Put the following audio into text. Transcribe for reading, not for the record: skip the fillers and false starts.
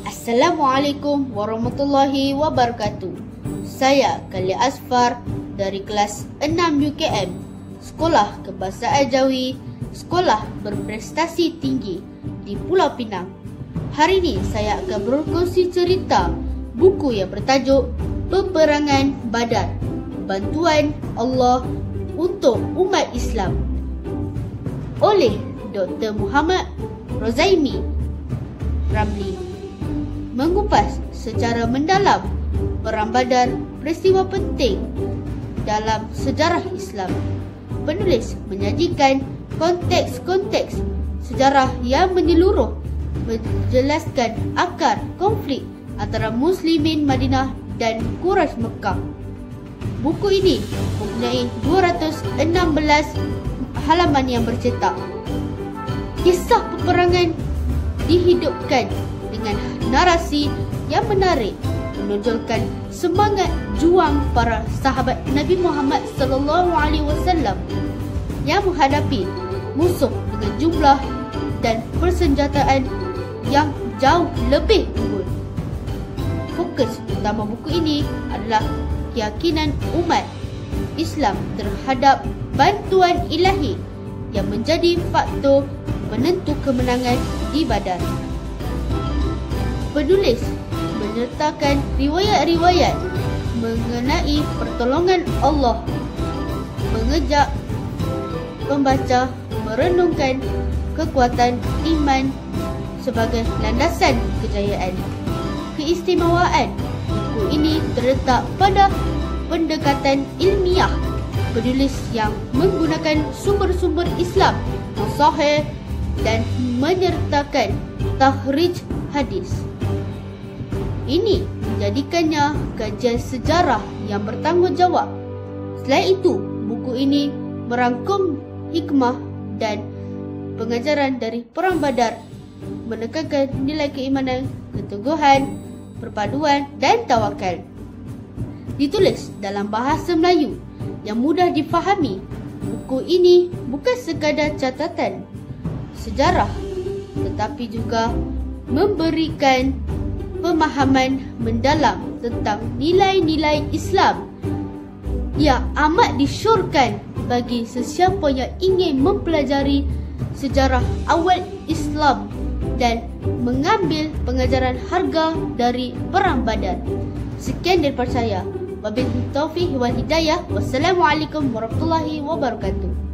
Assalamualaikum warahmatullahi wabarakatuh. Saya Khalil Asfar dari kelas 6 UKM, Sekolah Kebahasaan Jawi, Sekolah Berprestasi Tinggi di Pulau Pinang. Hari ini saya akan berkongsi cerita buku yang bertajuk Peperangan Badar, Bantuan Allah untuk Umat Islam oleh Dr. Muhammad Rozaimi Ramli. Mengupas secara mendalam Perang Badar, peristiwa penting dalam sejarah Islam. Penulis menyajikan konteks-konteks sejarah yang menyeluruh, menjelaskan akar konflik antara Muslimin Madinah dan Quraisy Mekah. Buku ini mempunyai 216 halaman yang bercetak. Kisah peperangan dihidupkan dengan narasi yang menarik, menonjolkan semangat juang para sahabat Nabi Muhammad SAW yang menghadapi musuh dengan jumlah dan persenjataan yang jauh lebih unggul. Fokus utama buku ini adalah keyakinan umat Islam terhadap bantuan ilahi yang menjadi faktor penentu kemenangan di Badar. Penulis menyertakan riwayat-riwayat mengenai pertolongan Allah, mengejak pembaca merenungkan kekuatan iman sebagai landasan kejayaan. Keistimewaan buku ini terletak pada pendekatan ilmiah penulis yang menggunakan sumber-sumber Islam yang sahih dan menyertakan takhrij hadis. Ini menjadikannya kajian sejarah yang bertanggungjawab. Selain itu, buku ini merangkum hikmah dan pengajaran dari Perang Badar, menekankan nilai keimanan, keteguhan, perpaduan dan tawakal. Ditulis dalam bahasa Melayu yang mudah difahami, buku ini bukan sekadar catatan sejarah tetapi juga memberikan pemahaman mendalam tentang nilai-nilai Islam yang amat disyorkan bagi sesiapa yang ingin mempelajari sejarah awal Islam dan mengambil pengajaran harga dari Perang Badar. Sekian daripada saya. Wabillahi taufiq wal hidayah. Wassalamualaikum warahmatullahi wabarakatuh.